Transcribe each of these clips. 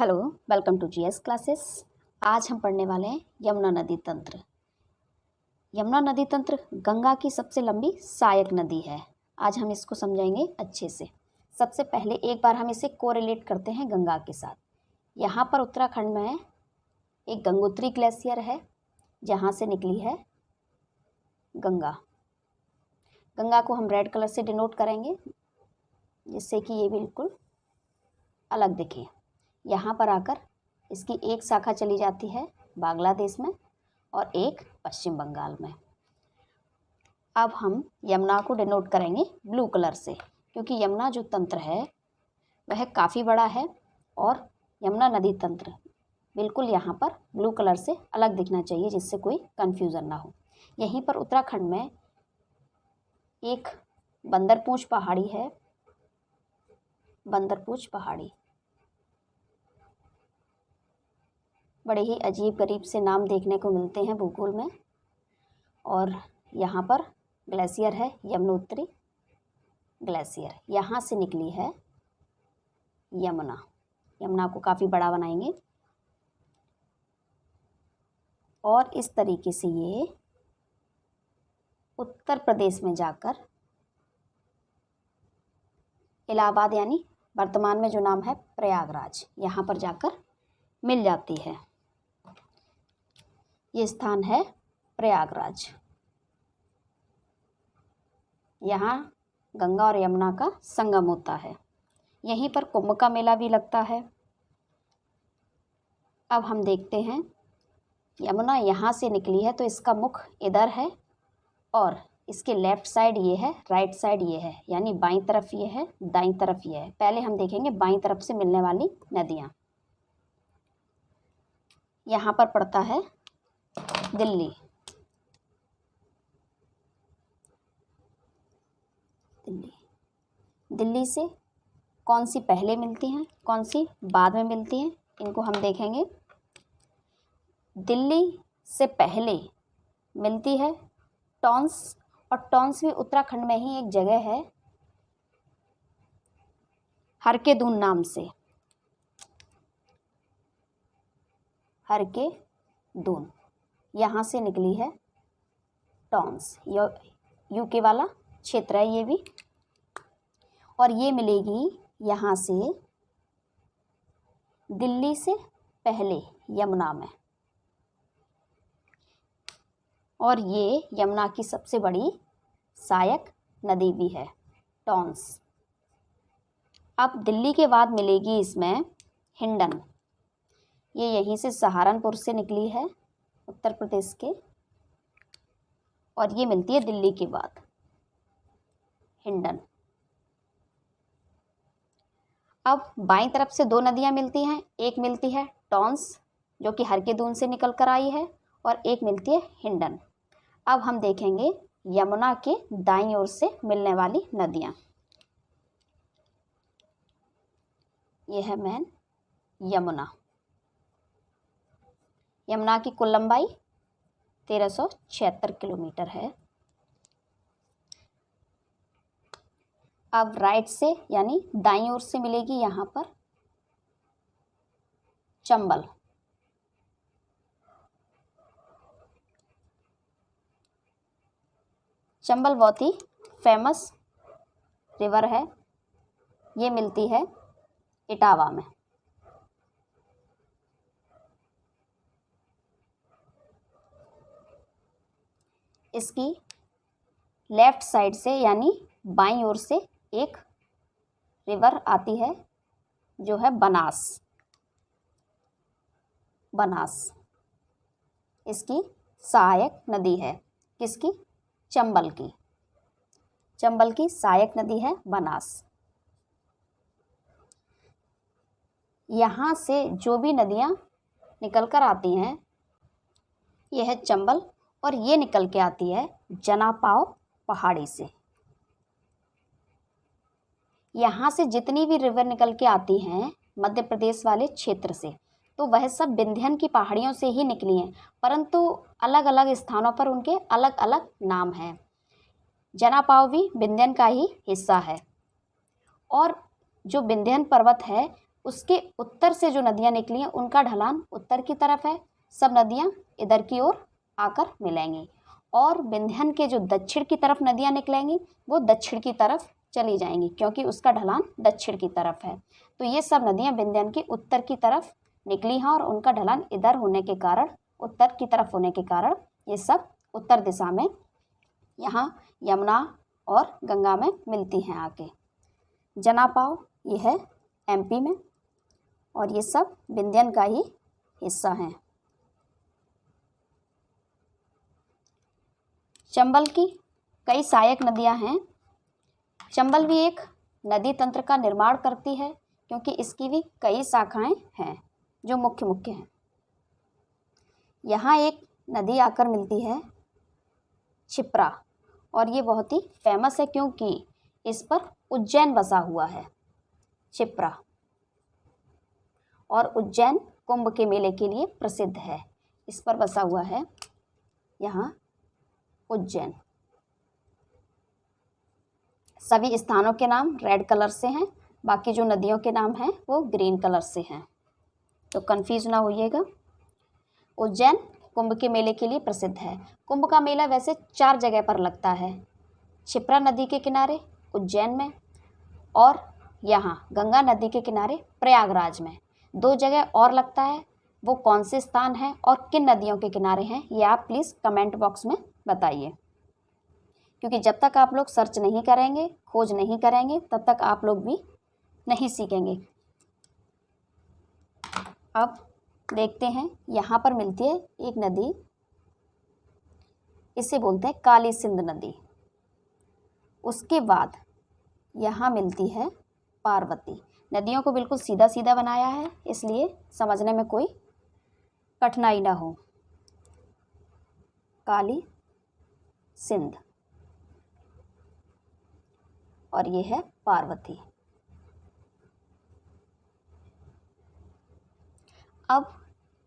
Hello, welcome to GS classes. आज हम पढ़ने वाले हैं यमुना नदी तंत्र। यमुना नदी तंत्र गंगा की सबसे लंबी सहायक नदी है। आज हम इसको समझेंगे अच्छे से। सबसे पहले एक बार हम इसे कोरिलेट करते हैं गंगा के साथ। यहाँ पर उत्तराखंड में एक गंगोत्री ग्लेशियर है, जहाँ से निकली है गंगा। गंगा को हम रेड कलर से डिनोट करेंगे, जिससे कि ये बिल्कुल अलग दिखे। यहाँ पर आकर इसकी एक शाखा चली जाती है बांग्लादेश में और एक पश्चिम बंगाल में। अब हम यमुना को डिनोट करेंगे ब्लू कलर से, क्योंकि यमुना जो तंत्र है वह काफ़ी बड़ा है और यमुना नदी तंत्र बिल्कुल यहाँ पर ब्लू कलर से अलग दिखना चाहिए, जिससे कोई कन्फ्यूज़न ना हो। यहीं पर उत्तराखंड में एक बंदरपूंछ पहाड़ी है, बंदरपूंछ पहाड़ी। बड़े ही अजीब गरीब से नाम देखने को मिलते हैं भूगोल में। और यहाँ पर ग्लेशियर है यमुनोत्री ग्लेशियर, यहाँ से निकली है यमुना। यमुना को काफ़ी बड़ा बनाएंगे और इस तरीके से ये उत्तर प्रदेश में जाकर इलाहाबाद, यानी वर्तमान में जो नाम है प्रयागराज, यहाँ पर जाकर मिल जाती है। ये स्थान है प्रयागराज। यहाँ गंगा और यमुना का संगम होता है। यहीं पर कुंभ का मेला भी लगता है। अब हम देखते हैं, यमुना यहाँ से निकली है तो इसका मुख इधर है और इसके लेफ़्ट साइड ये है, राइट साइड ये है, यानी बाईं तरफ ये है, दाईं तरफ ये है। पहले हम देखेंगे बाईं तरफ से मिलने वाली नदियाँ। यहाँ पर पड़ता है दिल्ली। दिल्ली से कौन सी पहले मिलती हैं, कौन सी बाद में मिलती हैं, इनको हम देखेंगे। दिल्ली से पहले मिलती है टॉन्स, और टॉन्स भी उत्तराखंड में ही एक जगह है हर के दून नाम से। हर के दून, यहाँ से निकली है टॉन्स। यूके वाला क्षेत्र है ये भी, और ये मिलेगी यहाँ से दिल्ली से पहले यमुना में। और ये यमुना की सबसे बड़ी सहायक नदी भी है टॉन्स। अब दिल्ली के बाद मिलेगी इसमें हिंडन। ये यहीं से सहारनपुर से निकली है उत्तर प्रदेश के, और ये मिलती है दिल्ली के बाद हिंडन। अब बाईं तरफ से दो नदियां मिलती हैं। एक मिलती है टॉन्स, जो कि हर के दून से निकल कर आई है, और एक मिलती है हिंडन। अब हम देखेंगे यमुना के दाईं ओर से मिलने वाली नदियां। ये है मेन यमुना। यमुना की कुल लंबाई 1376 किलोमीटर है। अब राइट से यानी दाईं ओर से मिलेगी यहाँ पर चंबल। चंबल बहुत ही फेमस रिवर है। ये मिलती है इटावा में। इसकी लेफ़्ट साइड से यानी बाईं ओर से एक रिवर आती है, जो है बनास। बनास इसकी सहायक नदी है। किसकी? चंबल की। चंबल की सहायक नदी है बनास। यहाँ से जो भी नदियाँ निकल कर आती हैं, यह है चंबल, और ये निकल के आती है जनापाव पहाड़ी से। यहाँ से जितनी भी रिवर निकल के आती हैं मध्य प्रदेश वाले क्षेत्र से, तो वह सब विंध्यन की पहाड़ियों से ही निकली हैं, परंतु अलग अलग स्थानों पर उनके अलग अलग नाम हैं। जनापाव भी विंध्यन का ही हिस्सा है, और जो विंध्यन पर्वत है उसके उत्तर से जो नदियाँ निकली हैं उनका ढलान उत्तर की तरफ है, सब नदियाँ इधर की ओर आकर मिलेंगी। और विंध्यन के जो दक्षिण की तरफ नदियाँ निकलेंगी वो दक्षिण की तरफ चली जाएंगी, क्योंकि उसका ढलान दक्षिण की तरफ है। तो ये सब नदियाँ विंध्यन के उत्तर की तरफ निकली हैं और उनका ढलान इधर होने के कारण, उत्तर की तरफ होने के कारण ये सब उत्तर दिशा में यहाँ यमुना और गंगा में मिलती हैं आके। जनापाव ये है एमपी में और ये सब विंध्यन का ही हिस्सा हैं। चंबल की कई सहायक नदियां हैं। चंबल भी एक नदी तंत्र का निर्माण करती है, क्योंकि इसकी भी कई शाखाएं हैं जो मुख्य मुख्य हैं। यहाँ एक नदी आकर मिलती है क्षिप्रा, और ये बहुत ही फेमस है क्योंकि इस पर उज्जैन बसा हुआ है। क्षिप्रा और उज्जैन कुंभ के मेले के लिए प्रसिद्ध है। इस पर बसा हुआ है यहाँ उज्जैन। सभी स्थानों के नाम रेड कलर से हैं, बाकी जो नदियों के नाम हैं वो ग्रीन कलर से हैं, तो कंफ्यूज ना होइएगा। उज्जैन कुंभ के मेले के लिए प्रसिद्ध है। कुंभ का मेला वैसे 4 जगह पर लगता है, क्षिप्रा नदी के किनारे उज्जैन में और यहाँ गंगा नदी के किनारे प्रयागराज में। 2 जगह और लगता है, वो कौन से स्थान हैं और किन नदियों के किनारे हैं ये आप प्लीज़ कमेंट बॉक्स में बताइए, क्योंकि जब तक आप लोग सर्च नहीं करेंगे, खोज नहीं करेंगे, तब तक आप लोग भी नहीं सीखेंगे। अब देखते हैं, यहाँ पर मिलती है एक नदी, इसे बोलते हैं काली सिंध नदी। उसके बाद यहाँ मिलती है पार्वती। नदियों को बिल्कुल सीधा सीधा बनाया है, इसलिए समझने में कोई कठिनाई ना हो। काली सिंध और ये है पार्वती। अब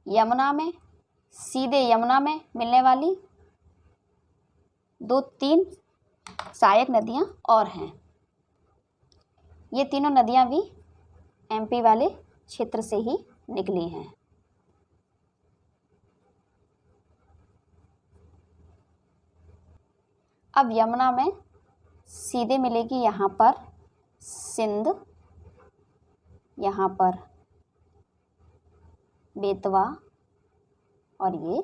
यमुना में, सीधे यमुना में मिलने वाली 2-3 सहायक नदियाँ और हैं। ये तीनों नदियाँ भी एमपी वाले क्षेत्र से ही निकली हैं। अब यमुना में सीधे मिलेगी यहाँ पर सिंध, यहाँ पर बेतवा और ये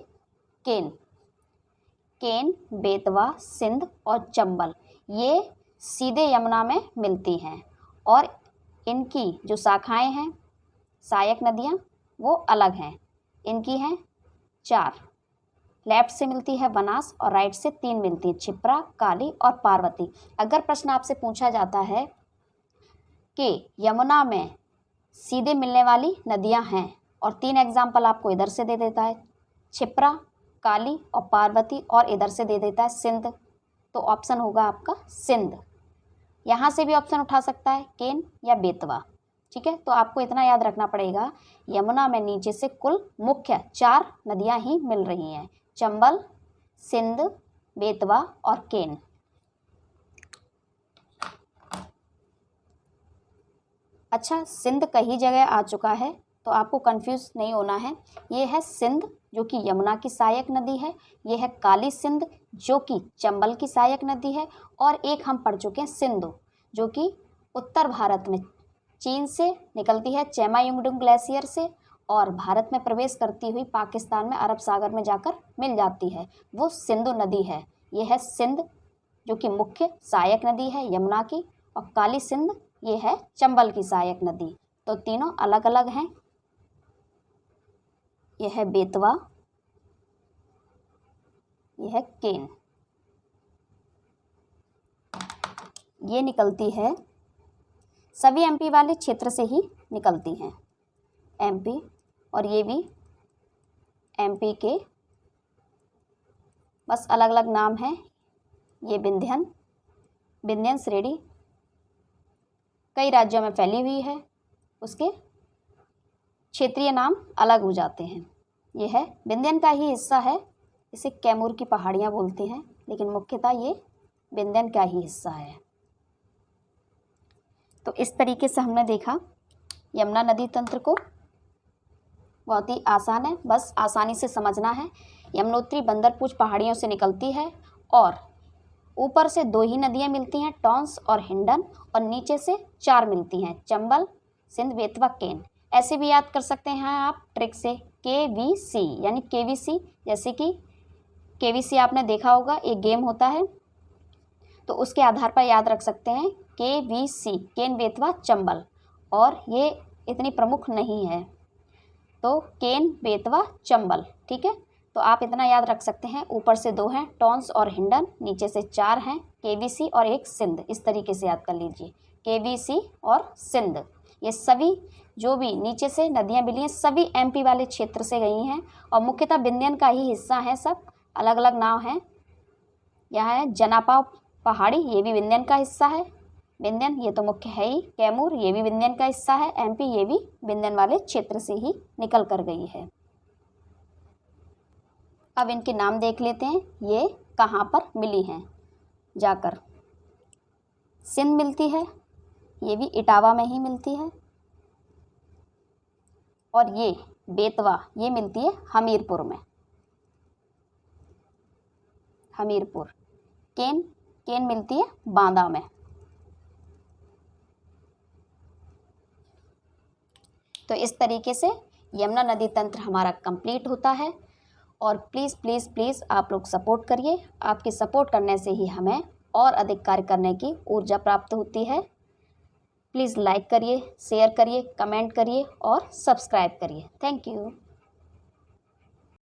केन। केन, बेतवा, सिंध और चंबल ये सीधे यमुना में मिलती हैं और इनकी जो शाखाएं हैं, सहायक नदियाँ, वो अलग हैं। इनकी हैं 4, लेफ्ट से मिलती है बनास और राइट से 3 मिलती हैं, क्षिप्रा, काली और पार्वती। अगर प्रश्न आपसे पूछा जाता है कि यमुना में सीधे मिलने वाली नदियां हैं और 3 एग्जाम्पल आपको इधर से दे देता है, क्षिप्रा, काली और पार्वती, और इधर से दे देता है सिंध, तो ऑप्शन होगा आपका सिंध। यहाँ से भी ऑप्शन उठा सकता है केन या बेतवा, ठीक है। तो आपको इतना याद रखना पड़ेगा, यमुना में नीचे से कुल मुख्य 4 नदियां ही मिल रही हैं, चंबल, सिंध, बेतवा और केन। अच्छा, सिंध कई जगह आ चुका है, तो आपको कंफ्यूज नहीं होना है। ये है सिंध जो कि यमुना की सहायक नदी है, ये है काली सिंध जो कि चंबल की सहायक नदी है, और एक हम पढ़ चुके हैं सिंधु जो कि उत्तर भारत में चीन से निकलती है चेमायुंगडुंग ग्लेशियर से और भारत में प्रवेश करती हुई पाकिस्तान में अरब सागर में जाकर मिल जाती है, वो सिंधु नदी है। ये है सिंध जो कि मुख्य सहायक नदी है यमुना की, और काली सिंध ये है चंबल की सहायक नदी। तो तीनों अलग अलग हैं। यह है बेतवा, यह है केन। ये निकलती है, सभी एमपी वाले क्षेत्र से ही निकलती हैं, एमपी, और ये भी एमपी के, बस अलग अलग नाम हैं। ये विंध्यन श्रेणी कई राज्यों में फैली हुई है, उसके क्षेत्रीय नाम अलग हो जाते हैं। ये है विंध्यन का ही हिस्सा है, इसे कैमूर की पहाड़ियाँ बोलते हैं, लेकिन मुख्यतः ये विंध्यन का ही हिस्सा है। तो इस तरीके से हमने देखा यमुना नदी तंत्र को? बहुत ही आसान है, बस आसानी से समझना है। यमुनोत्री बंदरपूछ पहाड़ियों से निकलती है और ऊपर से 2 ही नदियाँ मिलती हैं, टॉन्स और हिंडन, और नीचे से 4 मिलती हैं, चंबल, सिंध, बेतवा, केन। ऐसे भी याद कर सकते हैं आप ट्रिक से, KVC यानी KVC, जैसे कि KVC आपने देखा होगा, एक गेम होता है, तो उसके आधार पर याद रख सकते हैं KVC, केन, बेतवा, चंबल। और ये इतनी प्रमुख नहीं है, तो केन, बेतवा, चंबल, ठीक है। तो आप इतना याद रख सकते हैं, ऊपर से 2 हैं, टॉन्स और हिंडन, नीचे से 4 हैं, KVC और एक सिंध। इस तरीके से याद कर लीजिए, KVC और सिंध। ये सभी जो भी नीचे से नदियाँ मिली हैं, सभी MP वाले क्षेत्र से गई हैं और मुख्यतः विंध्यन का ही हिस्सा हैं। सब अलग अलग नाम हैं। यहाँ है जनापाव पहाड़ी, ये भी विंध्यन का हिस्सा है। विंध्यन ये तो मुख्य है ही। कैमूर ये भी विंध्यन का हिस्सा है। MP ये भी विंध्यन वाले क्षेत्र से ही निकल कर गई है। अब इनके नाम देख लेते हैं, ये कहाँ पर मिली हैं जाकर। सिंध मिलती है, ये भी इटावा में ही मिलती है। और ये बेतवा, ये मिलती है हमीरपुर में, हमीरपुर। केन, केन मिलती है बांदा में। तो इस तरीके से यमुना नदी तंत्र हमारा कंप्लीट होता है। और प्लीज़ प्लीज़ प्लीज़ आप लोग सपोर्ट करिए। आपके सपोर्ट करने से ही हमें और अधिक कार्य करने की ऊर्जा प्राप्त होती है। प्लीज़ लाइक करिए, शेयर करिए, कमेंट करिए और सब्सक्राइब करिए। Thank you.